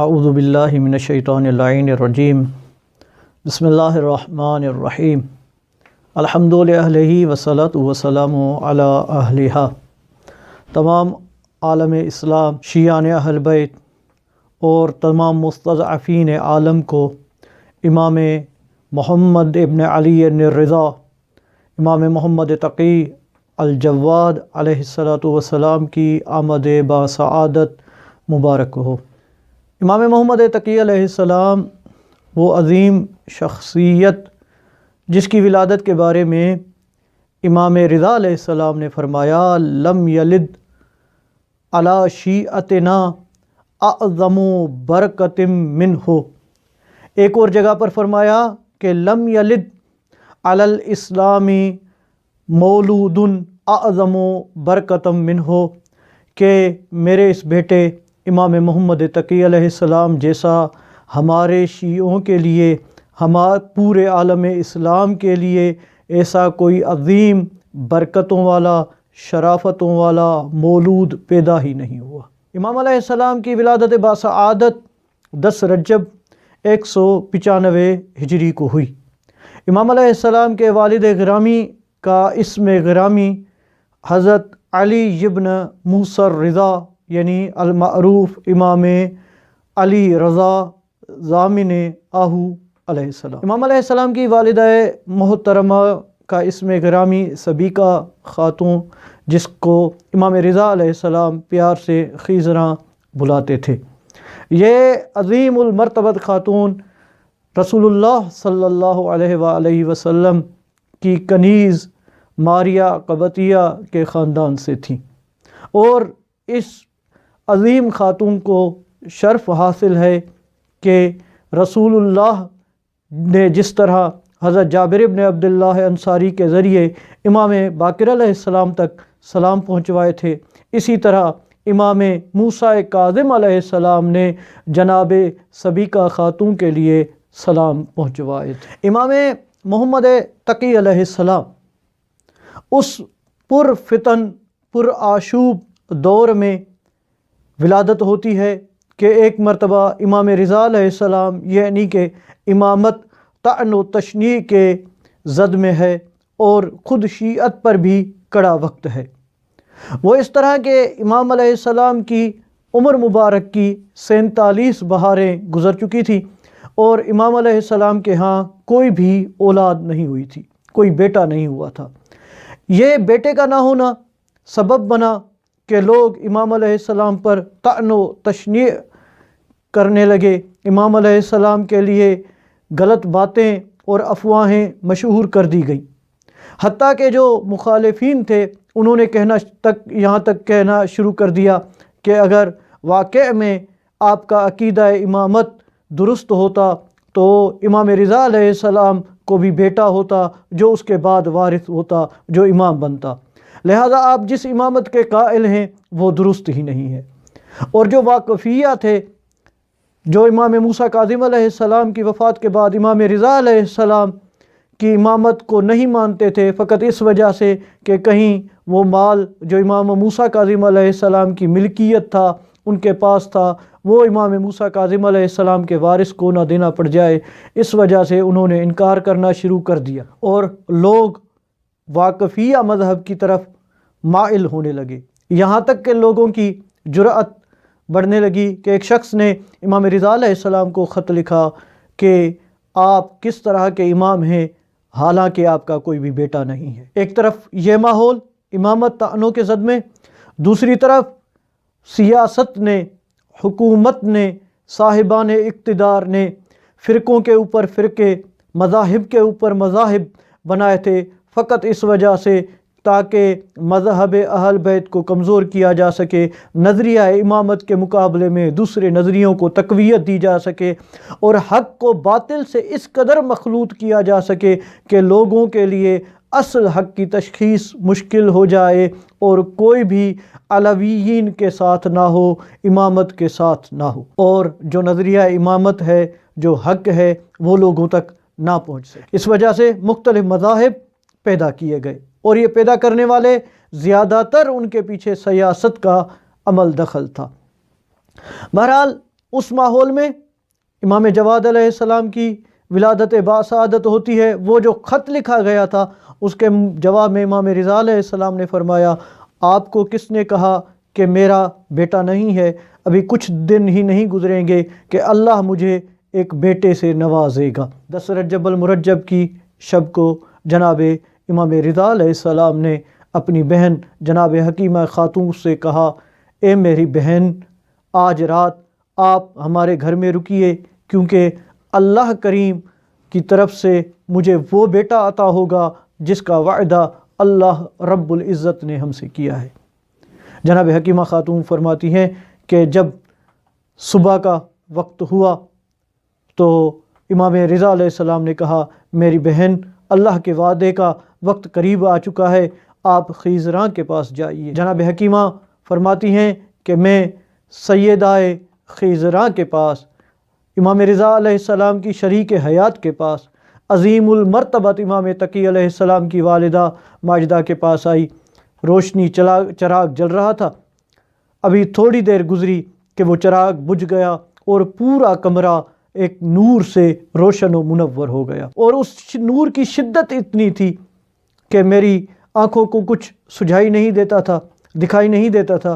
اعوذ باللہ من الشیطان اللعین الرجیم بسم اللہ الرحمن الرحیم الحمد للہ والصلاۃ والسلام علی اہلہا۔ تمام عالم اسلام، شیعان اہل بیت اور تمام مستضعفین عالم کو امام محمد ابن علی الرضا، امام محمد تقی الجواد علیہ السلام کی آمد بسعادت مبارک ہو۔ امام محمد تقی علیہ السلام وہ عظیم شخصیت جس کی ولادت کے بارے میں امام رضا علیہ السلام نے فرمایا لم یلد علی شیعتنا اعظم برکت منہ۔ ایک اور جگہ پر فرمایا کہ لم یلد علی الاسلام مولود اعظم برکت منہ، کہ میرے اس بیٹے امام محمد تقی علیہ السلام جیسا ہمارے شیعوں کے لیے، پورے عالم اسلام کے لیے ایسا کوئی عظیم برکتوں والا، شرافتوں والا مولود پیدا ہی نہیں ہوا۔ امام علیہ السلام کی ولادت بسعادت 10 رجب 195 ہجری کو ہوئی۔ امام علیہ السلام کے والد گرامی کا اسم گرامی حضرت علی ابن موسیٰ الرضا، یعنی المعروف امام علی رضا ضامن آہو علیہ السلام۔ امام علیہ السلام کی والدہ محترمہ کا اسم گرامی سبیکہ خاتون، جس کو امام رضا علیہ السلام پیار سے خیزراں بلاتے تھے۔ یہ عظیم المرتبت خاتون رسول اللہ صلی اللہ علیہ وآلہ وسلم کی کنیز ماریہ قبطیہ کے خاندان سے تھیں، اور اس عظیم خاتون کو شرف حاصل ہے کہ رسول اللہ نے جس طرح حضرت جابر ابن عبداللہ انصاری کے ذریعے امام باقر علیہ السلام تک سلام پہنچوائے تھے، اسی طرح امام موسیٰ کاظم علیہ السلام نے جناب سبیکہ خاتون کے لیے سلام پہنچوائے تھے۔ امام محمد تقی علیہ السلام اس پر فتن پر آشوب دور میں ولادت ہوتی ہے کہ ایک مرتبہ امام رضا علیہ السلام یعنی کہ امامت طعن و تشنیع کے زد میں ہے، اور خود شیعت پر بھی کڑا وقت ہے۔ وہ اس طرح کہ امام علیہ السلام کی عمر مبارک کی 47 بہاریں گزر چکی تھی، اور امام علیہ السلام کے ہاں کوئی بھی اولاد نہیں ہوئی تھی، کوئی بیٹا نہیں ہوا تھا۔ یہ بیٹے کا نہ ہونا سبب بنا کہ لوگ امام علیہ السلام پر طعن و تشنیع کرنے لگے، امام علیہ السلام کے لیے غلط باتیں اور افواہیں مشہور کر دی گئیں، حتیٰ کہ جو مخالفین تھے انہوں نے یہاں تک کہنا شروع کر دیا کہ اگر واقع میں آپ کا عقیدہ امامت درست ہوتا تو امام رضا علیہ السلام کو بھی بیٹا ہوتا جو اس کے بعد وارث ہوتا، جو امام بنتا، لہذا آپ جس امامت کے قائل ہیں وہ درست ہی نہیں ہے۔ اور جو واقفیہ تھے، جو امام موسیٰ کاظم علیہ السلام کی وفات کے بعد امام رضا علیہ السلام کی امامت کو نہیں مانتے تھے، فقط اس وجہ سے کہ کہیں وہ مال جو امام موسیٰ کاظم علیہ السلام کی ملکیت تھا، ان کے پاس تھا، وہ امام موسیٰ کاظم علیہ السلام کے وارث کو نہ دینا پڑ جائے، اس وجہ سے انہوں نے انکار کرنا شروع کر دیا، اور لوگ واقفیہ مذہب کی طرف مائل ہونے لگے، یہاں تک کہ لوگوں کی جرأت بڑھنے لگی کہ ایک شخص نے امام رضا علیہ السلام کو خط لکھا کہ آپ کس طرح کے امام ہیں حالانکہ آپ کا کوئی بھی بیٹا نہیں ہے۔ ایک طرف یہ ماحول امامت طعنوں کے زد میں، دوسری طرف سیاست نے، حکومت نے، صاحبان اقتدار نے فرقوں کے اوپر فرقے، مذاہب کے اوپر مذاہب بنائے تھے، فقط اس وجہ سے تاکہ مذہب اہل بیت کو کمزور کیا جا سکے، نظریہ امامت کے مقابلے میں دوسرے نظریوں کو تقویت دی جا سکے، اور حق کو باطل سے اس قدر مخلوط کیا جا سکے کہ لوگوں کے لیے اصل حق کی تشخیص مشکل ہو جائے، اور کوئی بھی علویین کے ساتھ نہ ہو، امامت کے ساتھ نہ ہو، اور جو نظریہ امامت ہے، جو حق ہے، وہ لوگوں تک نہ پہنچ سکے۔ اس وجہ سے مختلف مذاہب پیدا کیے گئے، اور یہ پیدا کرنے والے زیادہ تر ان کے پیچھے سیاست کا عمل دخل تھا۔ بہرحال اس ماحول میں امام جواد علیہ السلام کی ولادت باسعادت ہوتی ہے۔ وہ جو خط لکھا گیا تھا اس کے جواب میں امام رضا علیہ السلام نے فرمایا، آپ کو کس نے کہا کہ میرا بیٹا نہیں ہے؟ ابھی کچھ دن ہی نہیں گزریں گے کہ اللہ مجھے ایک بیٹے سے نوازے گا۔ 10 رجب المرجب کی شب کو جناب امام رضا علیہ السلام نے اپنی بہن جناب حکیمہ خاتون سے کہا، اے میری بہن، آج رات آپ ہمارے گھر میں رکیے، کیونکہ اللہ کریم کی طرف سے مجھے وہ بیٹا عطا ہوگا جس کا وعدہ اللہ رب العزت نے ہم سے کیا ہے۔ جناب حکیمہ خاتون فرماتی ہیں کہ جب صبح کا وقت ہوا تو امام رضا علیہ السلام نے کہا، میری بہن، اللہ کے وعدے کا وقت قریب آ چکا ہے، آپ خیزراں کے پاس جائیے۔ جناب حکیمہ فرماتی ہیں کہ میں سیدہ خیزراں کے پاس، امام رضا علیہ السلام کی شریک حیات کے پاس، عظیم المرتبت امام تقی علیہ السلام کی والدہ ماجدہ کے پاس آئی۔ روشنی چراغ جل رہا تھا، ابھی تھوڑی دیر گزری کہ وہ چراغ بجھ گیا اور پورا کمرہ ایک نور سے روشن و منور ہو گیا، اور اس نور کی شدت اتنی تھی کہ میری آنکھوں کو کچھ سجھائی نہیں دیتا تھا، دکھائی نہیں دیتا تھا۔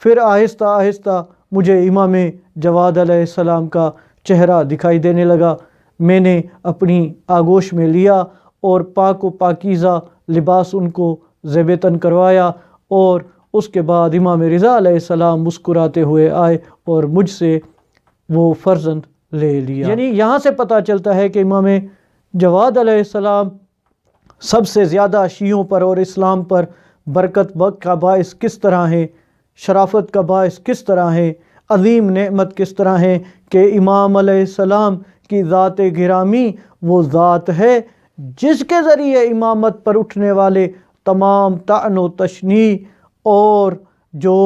پھر آہستہ آہستہ مجھے امام جواد علیہ السلام کا چہرہ دکھائی دینے لگا۔ میں نے اپنی آغوش میں لیا اور پاک و پاکیزہ لباس ان کو زیب تن کروایا، اور اس کے بعد امام رضا علیہ السلام مسکراتے ہوئے آئے اور مجھ سے وہ فرزند لے لیا۔ یعنی یہاں سے پتہ چلتا ہے کہ امام جواد علیہ السلام سب سے زیادہ شیعوں پر اور اسلام پر برکت کا باعث کس طرح ہے، شرافت کا باعث کس طرح ہے، عظیم نعمت کس طرح ہے کہ امام علیہ السلام کی ذات گرامی وہ ذات ہے جس کے ذریعے امامت پر اٹھنے والے تمام طعن و تشنیع اور جو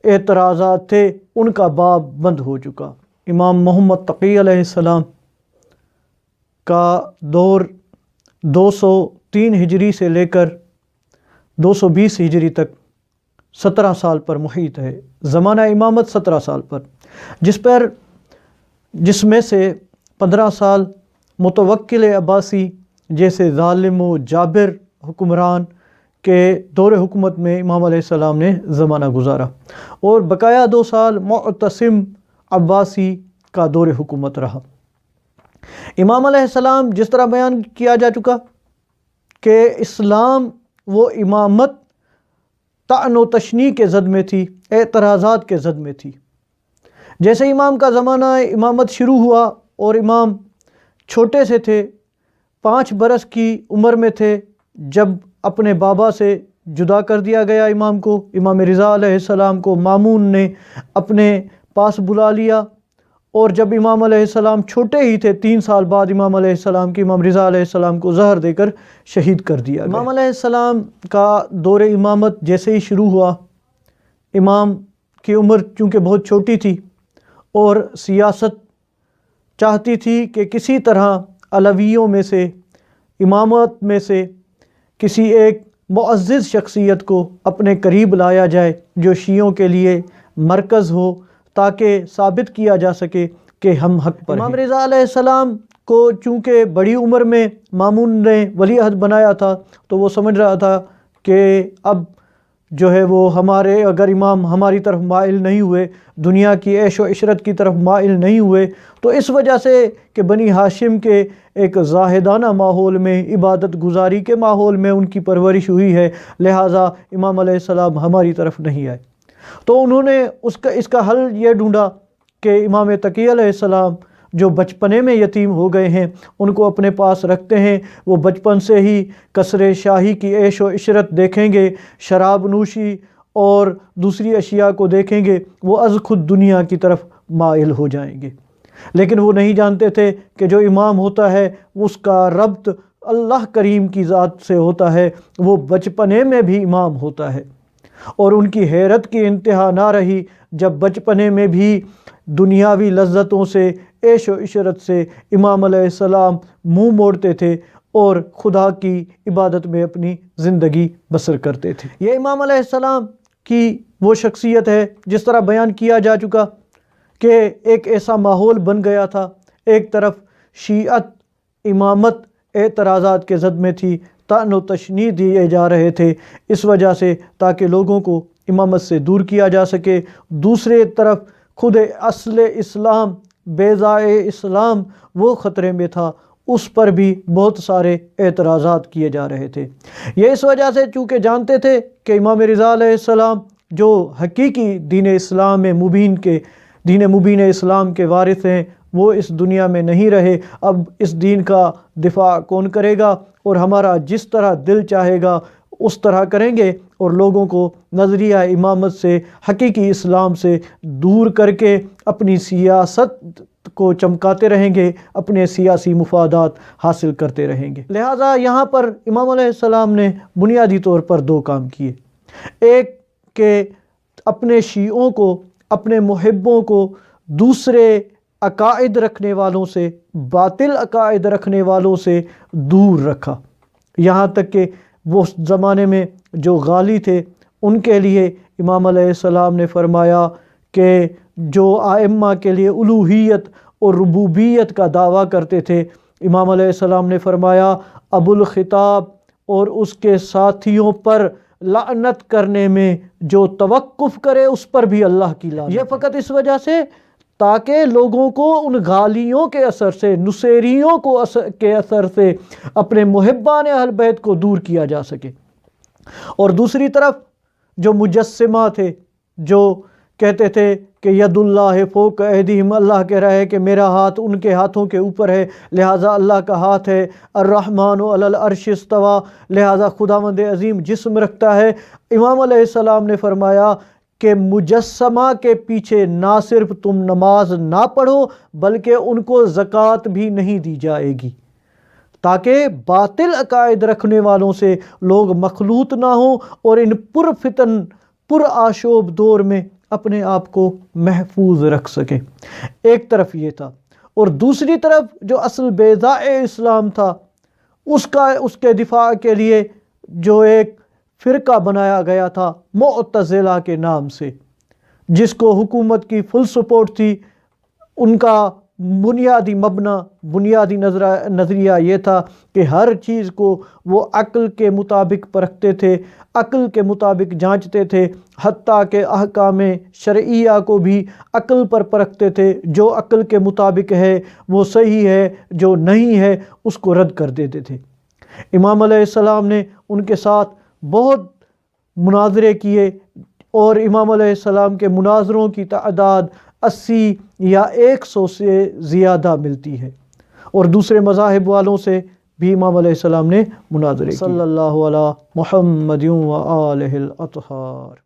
اعتراضات تھے ان کا باب بند ہو چکا۔ امام محمد تقی علیہ السلام کا دور 203 ہجری سے لے کر 220 ہجری تک 17 سال پر محیط ہے، زمانہ امامت 17 سال پر، جس میں سے 15 سال متوکل عباسی جیسے ظالم و جابر حکمران کے دور حکومت میں امام علیہ السلام نے زمانہ گزارا، اور بقایا 2 سال معتصم عباسی کا دور حکومت رہا۔ امام علیہ السلام جس طرح بیان کیا جا چکا کہ اسلام وہ امامت طعن و تشنیع کے زد میں تھی، اعتراضات کے زد میں تھی۔ جیسے امام کا زمانہ امامت شروع ہوا اور امام چھوٹے سے تھے، 5 برس کی عمر میں تھے جب اپنے بابا سے جدا کر دیا گیا امام کو۔ امام رضا علیہ السلام کو مامون نے اپنے پاس بلا لیا، اور جب امام علیہ السلام چھوٹے ہی تھے 3 سال بعد امام علیہ السلام کی امام رضا علیہ السلام کو زہر دے کر شہید کر دیا گیا۔ امام علیہ السلام کا دور امامت جیسے ہی شروع ہوا، امام کی عمر چونکہ بہت چھوٹی تھی اور سیاست چاہتی تھی کہ کسی طرح علویوں میں سے، امامت میں سے کسی ایک معزز شخصیت کو اپنے قریب لایا جائے جو شیعوں کے لیے مرکز ہو، تاکہ ثابت کیا جا سکے کہ ہم حق پر ہیں۔ امام رضا علیہ السلام کو چونکہ بڑی عمر میں مامون نے ولی عہد بنایا تھا، تو وہ سمجھ رہا تھا کہ اب جو ہے وہ اگر امام ہماری طرف مائل نہیں ہوئے، دنیا کی عیش و عشرت کی طرف مائل نہیں ہوئے، تو اس وجہ سے کہ بنی ہاشم کے ایک زاہدانہ ماحول میں، عبادت گزاری کے ماحول میں ان کی پرورش ہوئی ہے، لہٰذا امام علیہ السلام ہماری طرف نہیں آئے۔ تو انہوں نے اس کا حل یہ ڈھونڈا کہ امام تقی علیہ السلام جو بچپنے میں یتیم ہو گئے ہیں ان کو اپنے پاس رکھتے ہیں، وہ بچپن سے ہی قصر شاہی کی عیش و عشرت دیکھیں گے، شراب نوشی اور دوسری اشیاء کو دیکھیں گے، وہ از خود دنیا کی طرف مائل ہو جائیں گے۔ لیکن وہ نہیں جانتے تھے کہ جو امام ہوتا ہے اس کا ربط اللہ کریم کی ذات سے ہوتا ہے، وہ بچپنے میں بھی امام ہوتا ہے، اور ان کی حیرت کی انتہا نہ رہی جب بچپنے میں بھی دنیاوی لذتوں سے، عیش و عشرت سے امام علیہ السلام منہ موڑتے تھے اور خدا کی عبادت میں اپنی زندگی بسر کرتے تھے۔ یہ امام علیہ السلام کی وہ شخصیت ہے جس طرح بیان کیا جا چکا کہ ایک ایسا ماحول بن گیا تھا، ایک طرف شیعت امامت اعتراضات کے زد میں تھی، طعن و تشنیع دیے جا رہے تھے اس وجہ سے تاکہ لوگوں کو امامت سے دور کیا جا سکے، دوسرے طرف خود اصل اسلام بیضائے اسلام وہ خطرے میں تھا، اس پر بھی بہت سارے اعتراضات کیے جا رہے تھے۔ یہ اس وجہ سے چونکہ جانتے تھے کہ امام رضا علیہ السلام جو حقیقی دین اسلام دین مبین اسلام کے وارث ہیں، وہ اس دنیا میں نہیں رہے، اب اس دین کا دفاع کون کرے گا، اور ہمارا جس طرح دل چاہے گا اس طرح کریں گے اور لوگوں کو نظریہ امامت سے، حقیقی اسلام سے دور کر کے اپنی سیاست کو چمکاتے رہیں گے، اپنے سیاسی مفادات حاصل کرتے رہیں گے۔ لہٰذا یہاں پر امام علیہ السلام نے بنیادی طور پر دو کام کیے، ایک کہ اپنے شیعوں کو، اپنے محبوں کو دوسرے عقائد رکھنے والوں سے، باطل عقائد رکھنے والوں سے دور رکھا، یہاں تک کہ وہ زمانے میں جو غالی تھے ان کے لیے امام علیہ السلام نے فرمایا کہ جو ائمہ کے لیے الوہیت اور ربوبیت کا دعویٰ کرتے تھے، امام علیہ السلام نے فرمایا ابو الخطاب اور اس کے ساتھیوں پر لعنت کرنے میں جو توقف کرے اس پر بھی اللہ کی لعنت۔ یہ فقط اس وجہ سے تاکہ لوگوں کو ان غالیوں کے اثر سے، نصیریوں کے اثر سے اپنے محبان اہل بیت کو دور کیا جا سکے۔ اور دوسری طرف جو مجسمہ تھے، جو کہتے تھے کہ ید اللہ فوق ایدیہم، اللہ کہہ رہا ہے کہ میرا ہاتھ ان کے ہاتھوں کے اوپر ہے، لہٰذا اللہ کا ہاتھ ہے، الرحمن علی العرش استویٰ، لہٰذا خداوند عظیم جسم رکھتا ہے۔ امام علیہ السلام نے فرمایا کہ مجسمہ کے پیچھے نہ صرف تم نماز نہ پڑھو بلکہ ان کو زکوٰۃ بھی نہیں دی جائے گی، تاکہ باطل عقائد رکھنے والوں سے لوگ مخلوط نہ ہوں اور ان پرفتن پرآشوب دور میں اپنے آپ کو محفوظ رکھ سکیں۔ ایک طرف یہ تھا، اور دوسری طرف جو اصل بیضائے اسلام تھا اس کے دفاع کے لیے جو ایک فرقہ بنایا گیا تھا معتزلہ کے نام سے، جس کو حکومت کی فل سپورٹ تھی، ان کا بنیادی مبنی، بنیادی نظریہ یہ تھا کہ ہر چیز کو وہ عقل کے مطابق پرکھتے تھے، عقل کے مطابق جانچتے تھے، حتیٰ کہ احکام شرعیہ کو بھی عقل پر پرکھتے تھے، جو عقل کے مطابق ہے وہ صحیح ہے، جو نہیں ہے اس کو رد کر دیتے تھے۔ امام علیہ السلام نے ان کے ساتھ بہت مناظرے کیے، اور امام علیہ السلام کے مناظروں کی تعداد 80 یا 100 سے زیادہ ملتی ہے، اور دوسرے مذاہب والوں سے بھی امام علیہ السلام نے مناظرے کیے۔ صلی اللہ علی محمد و آلہ الاطہار۔